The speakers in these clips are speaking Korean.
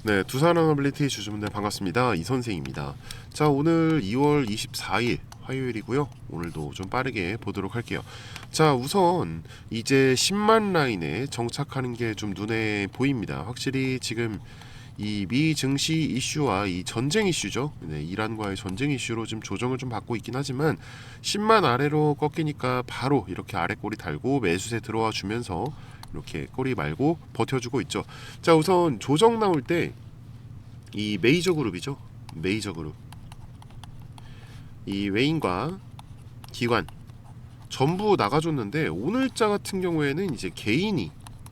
네, 두산어너빌리티 주주분들 반갑습니다. 이 선생입니다. 자, 오늘 2월 24일 화요일이고요. 오늘도 좀 빠르게 보도록 할게요. 자, 우선 이제 10만 라인에 정착하는 게 좀 눈에 보입니다. 확실히 지금 이 미 증시 이슈와 이 전쟁 이슈죠. 네, 이란과의 전쟁 이슈로 좀 조정을 좀 받고 있긴 하지만 10만 아래로 꺾이니까 바로 이렇게 아래 꼬리 달고 매수세 들어와 주면서 이렇게 꼬리 말고 버텨주고 있죠. 자, 우선 조정 나올 때 이 메이저 그룹이죠. 메이저 그룹. 이 외인과 기관 전부 나가줬는데 오늘자 같은 경우에는 이제 개인이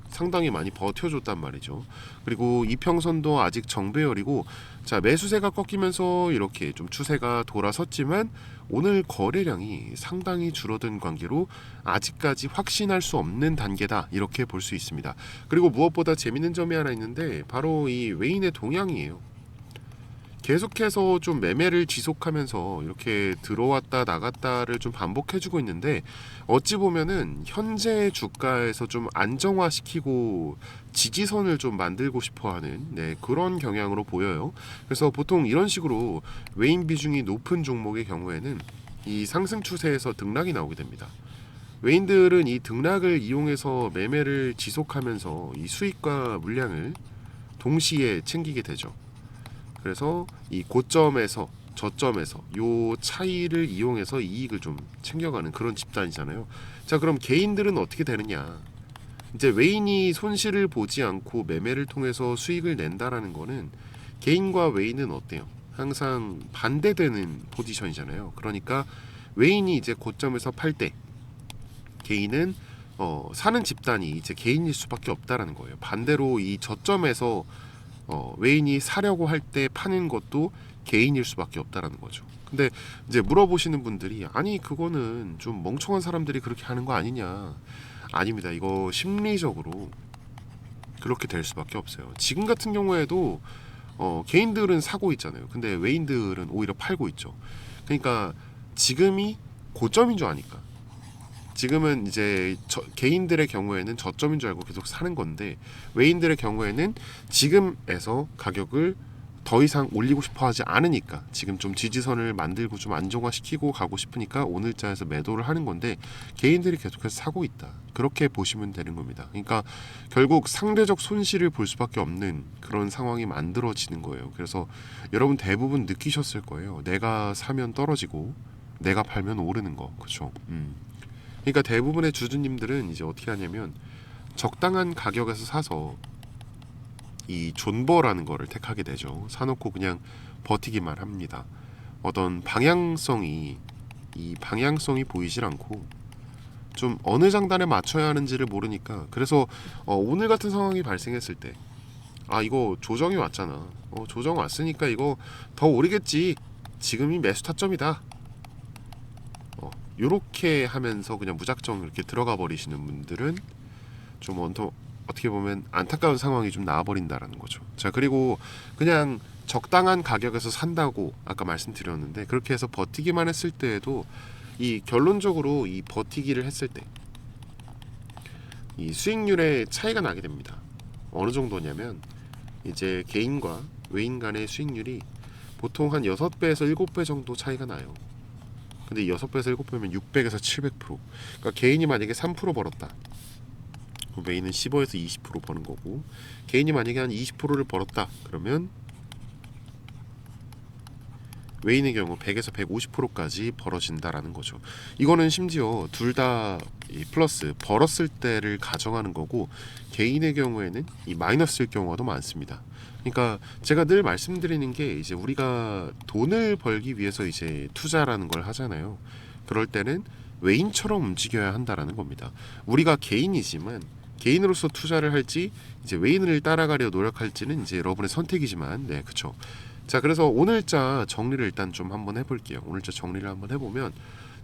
상당히 많이 버텨줬단 말이죠. 그리고 이평선도 아직 정배열이고, 자, 매수세가 꺾이면서 이렇게 좀 추세가 돌아섰지만 오늘 거래량이 상당히 줄어든 관계로 아직까지 확신할 수 없는 단계다, 이렇게 볼 수 있습니다. 그리고 무엇보다 재밌는 점이 하나 있는데 바로 이 외인의 동향이에요. 계속해서 좀 매매를 지속하면서 이렇게 들어왔다 나갔다를 좀 반복해주고 있는데, 어찌 보면은 현재 주가에서 좀 안정화시키고 지지선을 좀 만들고 싶어하는, 네, 그런 경향으로 보여요. 그래서 보통 이런 식으로 외인 비중이 높은 종목의 경우에는 이 상승 추세에서 등락이 나오게 됩니다. 외인들은 이 등락을 이용해서 매매를 지속하면서 이 수익과 물량을 동시에 챙기게 되죠. 그래서 이 고점에서 저점에서 요 차이를 이용해서 이익을 좀 챙겨가는 그런 집단이잖아요. 자, 그럼 개인들은 어떻게 되느냐? 이제 외인이 손실을 보지 않고 매매를 통해서 수익을 낸다라는 거는, 개인과 외인은 어때요? 항상 반대되는 포지션이잖아요. 그러니까 외인이 이제 고점에서 팔 때 개인은 사는 집단이 이제 개인일 수밖에 없다라는 거예요. 반대로 이 저점에서 외인이 사려고 할 때 파는 것도 개인일 수밖에 없다라는 거죠. 근데 이제 물어보시는 분들이, 아니 그거는 좀 멍청한 사람들이 그렇게 하는 거 아니냐? 아닙니다. 이거 심리적으로 그렇게 될 수밖에 없어요. 지금 같은 경우에도 개인들은 사고 있잖아요. 근데 외인들은 오히려 팔고 있죠. 그러니까 지금이 고점인 줄 아니까. 지금은 이제 개인들의 경우에는 저점인 줄 알고 계속 사는 건데, 외인들의 경우에는 지금에서 가격을 더 이상 올리고 싶어 하지 않으니까, 지금 좀 지지선을 만들고 좀 안정화시키고 가고 싶으니까 오늘자에서 매도를 하는 건데, 개인들이 계속해서 사고 있다, 그렇게 보시면 되는 겁니다. 그러니까 결국 상대적 손실을 볼 수밖에 없는 그런 상황이 만들어지는 거예요. 그래서 여러분 대부분 느끼셨을 거예요. 내가 사면 떨어지고 내가 팔면 오르는 거. 그렇죠? 그러니까 대부분의 주주님들은 이제 어떻게 하냐면 적당한 가격에서 사서 이 존버라는 거를 택하게 되죠. 사놓고 그냥 버티기만 합니다. 어떤 방향성이 보이질 않고 좀 어느 장단에 맞춰야 하는지를 모르니까, 그래서 오늘 같은 상황이 발생했을 때, 아 이거 조정이 왔잖아. 조정 왔으니까 이거 더 오르겠지. 지금이 매수 타점이다. 요렇게 하면서 그냥 무작정 이렇게 들어가 버리시는 분들은 좀 어떻게 보면 안타까운 상황이 좀 나와버린다라는 거죠. 자, 그리고 그냥 적당한 가격에서 산다고 아까 말씀드렸는데, 그렇게 해서 버티기만 했을 때에도 이 결론적으로 이 버티기를 했을 때 이 수익률에 차이가 나게 됩니다. 어느 정도냐면 이제 개인과 외인 간의 수익률이 보통 한 6배에서 7배 정도 차이가 나요. 근데 6배에서 7배면 600에서 700%. 그러니까 개인이 만약에 3% 벌었다, 외인은 15에서 20% 버는 거고, 개인이 만약에 한 20%를 벌었다 그러면 외인의 경우 100에서 150%까지 벌어진다라는 거죠. 이거는 심지어 둘 다 플러스 벌었을 때를 가정하는 거고, 개인의 경우에는 이 마이너스일 경우가 많습니다. 그러니까 제가 늘 말씀드리는 게, 이제 우리가 돈을 벌기 위해서 이제 투자라는 걸 하잖아요. 그럴 때는 외인처럼 움직여야 한다라는 겁니다. 우리가 개인이지만 개인으로서 투자를 할지 이제 외인을 따라가려 노력할지는 이제 여러분의 선택이지만, 네, 그렇죠. 자, 그래서 오늘자 정리를 일단 좀 한번 해볼게요. 오늘자 정리를 한번 해보면,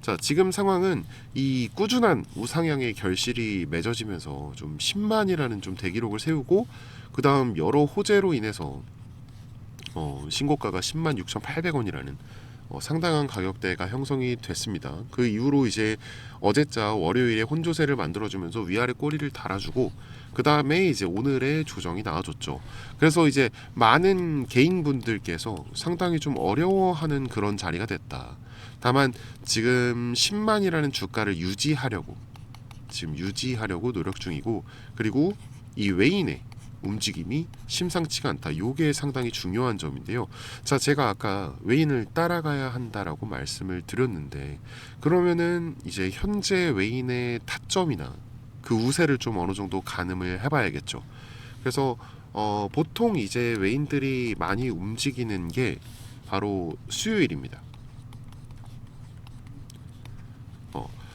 자, 지금 상황은 이 꾸준한 우상향의 결실이 맺어지면서 좀 10만이라는 좀 대기록을 세우고, 그 다음 여러 호재로 인해서 신고가가 106,800원이라는 상당한 가격대가 형성이 됐습니다. 그 이후로 이제 어제자 월요일에 혼조세를 만들어주면서 위아래 꼬리를 달아주고 그 다음에 이제 오늘의 조정이 나와줬죠. 그래서 이제 많은 개인분들께서 상당히 좀 어려워하는 그런 자리가 됐다. 다만 지금 10만이라는 주가를 유지하려고 노력 중이고, 그리고 이 외인의 움직임이 심상치가 않다. 요게 상당히 중요한 점인데요. 자, 제가 아까 외인을 따라가야 한다라고 말씀을 드렸는데, 그러면은 이제 현재 외인의 타점이나 그 우세를 좀 어느 정도 가늠을 해봐야겠죠. 그래서 보통 이제 외인들이 많이 움직이는 게 바로 수요일입니다.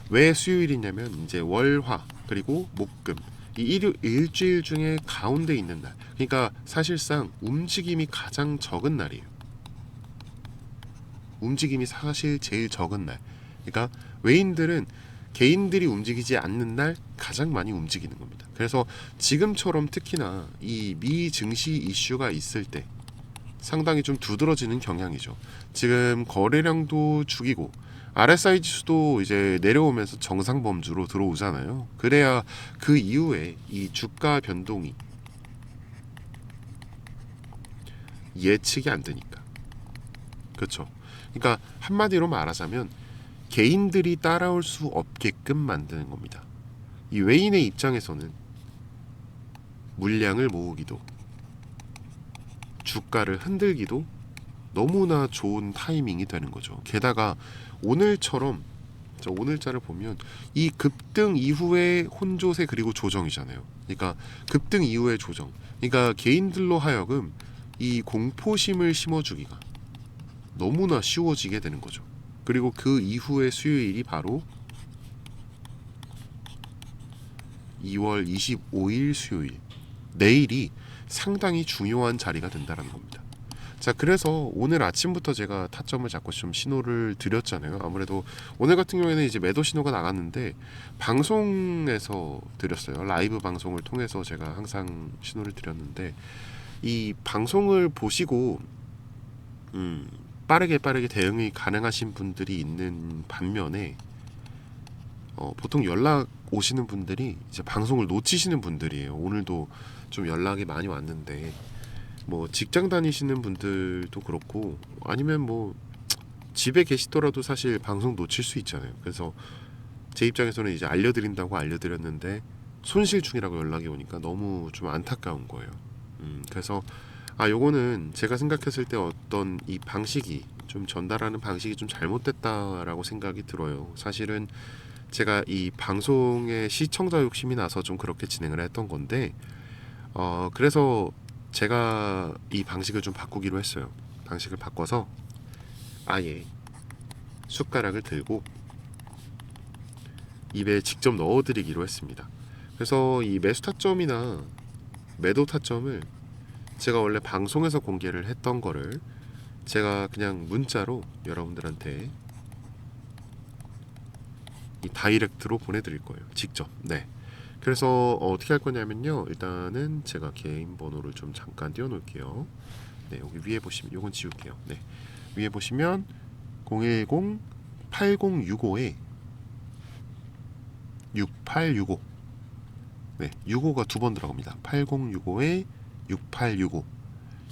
왜 수요일이냐면 이제 월화 그리고 목금 이 일주일 중에 가운데 있는 날, 그러니까 사실상 움직임이 가장 적은 날이에요. 움직임이 사실 제일 적은 날. 그러니까 외인들은 개인들이 움직이지 않는 날 가장 많이 움직이는 겁니다. 그래서 지금처럼 특히나 이 미 증시 이슈가 있을 때 상당히 좀 두드러지는 경향이죠. 지금 거래량도 죽이고 RSI 지수도 이제 내려오면서 정상 범주로 들어오잖아요. 그래야 그 이후에 이 주가 변동이 예측이 안 되니까. 그렇죠. 그러니까 한마디로 말하자면 개인들이 따라올 수 없게끔 만드는 겁니다. 이 외인의 입장에서는 물량을 모으기도 주가를 흔들기도 너무나 좋은 타이밍이 되는 거죠. 게다가 오늘처럼 오늘자를 보면 이 급등 이후에 혼조세 그리고 조정이잖아요. 그러니까 급등 이후에 조정. 그러니까 개인들로 하여금 이 공포심을 심어주기가 너무나 쉬워지게 되는 거죠. 그리고 그 이후의 수요일이 바로 2월 25일 수요일. 내일이 상당히 중요한 자리가 된다는 겁니다. 자, 그래서 오늘 아침부터 제가 타점을 잡고 좀 신호를 드렸잖아요. 아무래도 오늘 같은 경우에는 이제 매도 신호가 나갔는데 방송에서 드렸어요. 라이브 방송을 통해서 제가 항상 신호를 드렸는데 이 방송을 보시고 빠르게 대응이 가능하신 분들이 있는 반면에 보통 연락 오시는 분들이 이제 방송을 놓치시는 분들이에요. 오늘도 좀 연락이 많이 왔는데 뭐 직장 다니시는 분들도 그렇고 아니면 뭐 집에 계시더라도 사실 방송 놓칠 수 있잖아요. 그래서 제 입장에서는 이제 알려드렸는데 손실 중이라고 연락이 오니까 너무 좀 안타까운 거예요. 그래서 요거는 제가 생각했을 때 어떤 이 방식이 좀 전달하는 방식이 좀 잘못됐다라고 생각이 들어요. 사실은 제가 이 방송에 시청자 욕심이 나서 좀 그렇게 진행을 했던 건데 그래서 제가 이 방식을 좀 바꾸기로 했어요. 방식을 바꿔서 아예 숟가락을 들고 입에 직접 넣어드리기로 했습니다. 그래서 이 매수 타점이나 매도 타점을 제가 원래 방송에서 공개를 했던 거를 제가 그냥 문자로 여러분들한테 이 다이렉트로 보내드릴 거예요. 직접. 네. 그래서 어떻게 할 거냐면요. 일단은 제가 개인 번호를 좀 잠깐 띄워놓을게요. 네, 여기 위에 보시면 요건 지울게요. 네, 위에 보시면 010-8065에 6865. 네, 65가 두 번 들어갑니다. 8065에 6865.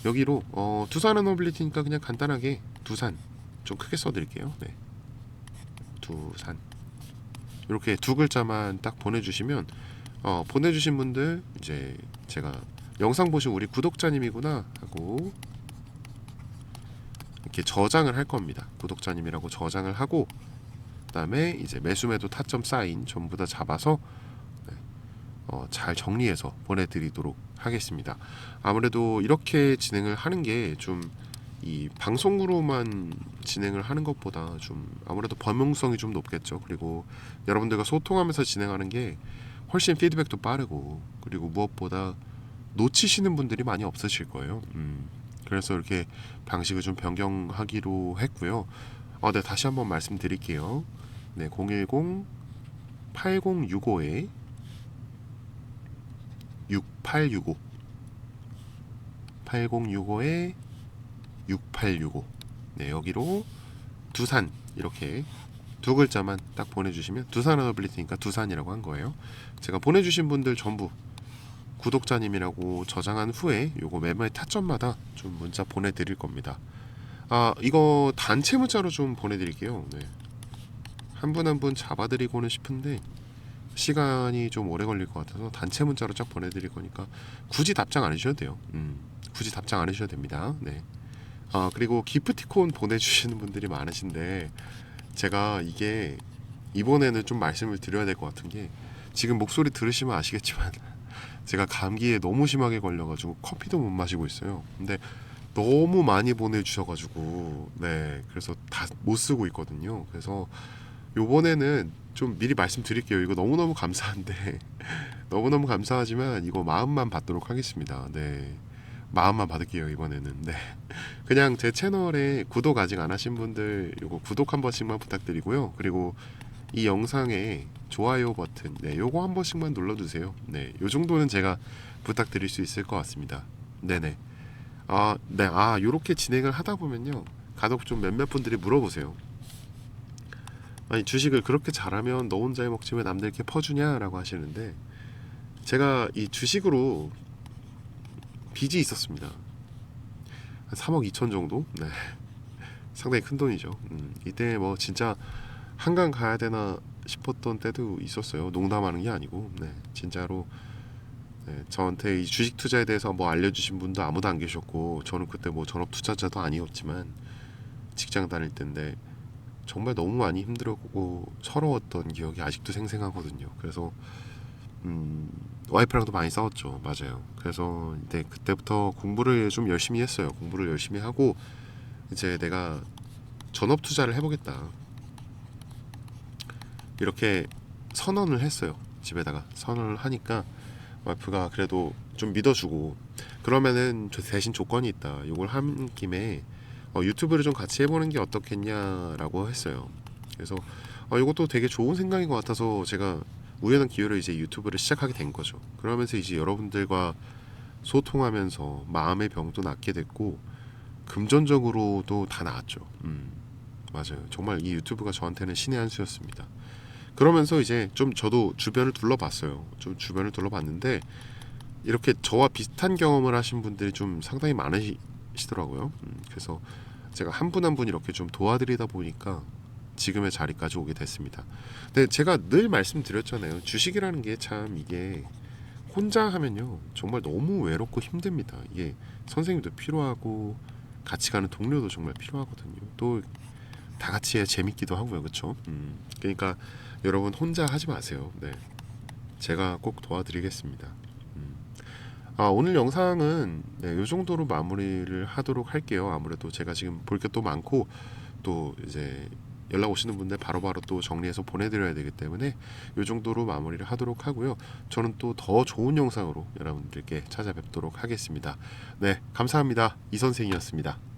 여기로 두산은 어빌리티니까 그냥 간단하게 두산 좀 크게 써드릴게요. 네, 두산 이렇게 두 글자만 딱 보내주시면 보내주신 분들 이제 제가 영상 보신 우리 구독자님이구나 하고 이렇게 저장을 할 겁니다. 구독자님이라고 저장을 하고 그다음에 이제 매수매도 타점 사인 전부 다 잡아서 잘 정리해서 보내드리도록 하겠습니다. 아무래도 이렇게 진행을 하는 게 좀 이 방송으로만 진행을 하는 것보다 좀 아무래도 범용성이 좀 높겠죠. 그리고 여러분들과 소통하면서 진행하는 게 훨씬 피드백도 빠르고 그리고 무엇보다 놓치시는 분들이 많이 없으실 거예요. 그래서 이렇게 방식을 좀 변경하기로 했고요. 네, 다시 한번 말씀드릴게요. 네, 010-8065에 6865 8065에 6865 네, 여기로 두산 이렇게 두 글자만 딱 보내주시면 두산 어너빌리티니까 두산이라고 한 거예요. 제가 보내주신 분들 전부 구독자님이라고 저장한 후에 요거 매매 타점마다 좀 문자 보내드릴 겁니다. 아 이거 단체 문자로 좀 보내드릴게요. 네. 한 분 한 분 잡아드리고는 싶은데 시간이 좀 오래 걸릴 것 같아서 단체 문자로 쫙 보내드릴 거니까 굳이 답장 안 해주셔도 돼요. 굳이 답장 안 해주셔도 됩니다. 네. 아 그리고 기프티콘 보내주시는 분들이 많으신데 제가 이게 이번에는 좀 말씀을 드려야 될 것 같은 게 지금 목소리 들으시면 아시겠지만 제가 감기에 너무 심하게 걸려가지고 커피도 못 마시고 있어요. 근데 너무 많이 보내주셔가지고 네 그래서 다 못 쓰고 있거든요. 그래서 요번에는 좀 미리 말씀드릴게요. 이거 너무너무 감사한데 너무너무 감사하지만 이거 마음만 받도록 하겠습니다. 네 마음만 받을게요 이번에는. 네 그냥 제 채널에 구독 아직 안 하신 분들 요거 구독 한 번씩만 부탁드리고요. 그리고 이 영상에 좋아요 버튼 네 요거 한 번씩만 눌러주세요. 네 요 정도는 제가 부탁드릴 수 있을 것 같습니다. 네네 요렇게 진행을 하다 보면요 간혹 좀 몇몇 분들이 물어보세요. 아니 주식을 그렇게 잘하면 너 혼자 해먹지 왜 남들께 퍼주냐라고 하시는데 제가 이 주식으로 빚이 있었습니다. 한 3억 2천 정도? 네 상당히 큰 돈이죠. 이때 뭐 진짜 한강 가야 되나 싶었던 때도 있었어요. 농담하는 게 아니고 네 진짜로 네, 저한테 이 주식 투자에 대해서 뭐 알려주신 분도 아무도 안 계셨고 저는 그때 뭐 전업 투자자도 아니었지만 직장 다닐 때인데 정말 너무 많이 힘들었고 서러웠던 기억이 아직도 생생하거든요. 그래서 와이프랑도 많이 싸웠죠. 맞아요. 그래서 이제 그때부터 공부를 좀 열심히 했어요. 공부를 열심히 하고 이제 내가 전업 투자를 해보겠다 이렇게 선언을 했어요. 집에다가 선언을 하니까 와이프가 그래도 좀 믿어주고 그러면은 대신 조건이 있다. 이걸 한 김에 유튜브를 좀 같이 해보는 게 어떻겠냐라고 했어요. 그래서 이것도 되게 좋은 생각인 것 같아서 제가 우연한 기회로 이제 유튜브를 시작하게 된 거죠. 그러면서 이제 여러분들과 소통하면서 마음의 병도 낫게 됐고 금전적으로도 다 나았죠. 맞아요. 정말 이 유튜브가 저한테는 신의 한 수였습니다. 그러면서 이제 좀 저도 주변을 둘러봤어요. 좀 주변을 둘러봤는데 이렇게 저와 비슷한 경험을 하신 분들이 좀 상당히 많으시더라고요. 그래서 제가 한 분 한 분 이렇게 좀 도와드리다 보니까 지금의 자리까지 오게 됐습니다. 근데 제가 늘 말씀드렸잖아요. 주식이라는 게 참 이게 혼자 하면요 정말 너무 외롭고 힘듭니다. 이게 선생님도 필요하고 같이 가는 동료도 정말 필요하거든요. 또 다 같이 해야 재밌기도 하고요, 그렇죠? 그러니까 여러분 혼자 하지 마세요. 네, 제가 꼭 도와드리겠습니다. 오늘 영상은 네, 이 정도로 마무리를 하도록 할게요. 아무래도 제가 지금 볼 게 또 많고 또 이제 연락 오시는 분들 바로바로 또 정리해서 보내드려야 되기 때문에 이 정도로 마무리를 하도록 하고요. 저는 또 더 좋은 영상으로 여러분들께 찾아뵙도록 하겠습니다. 네, 감사합니다. 이 선생이었습니다.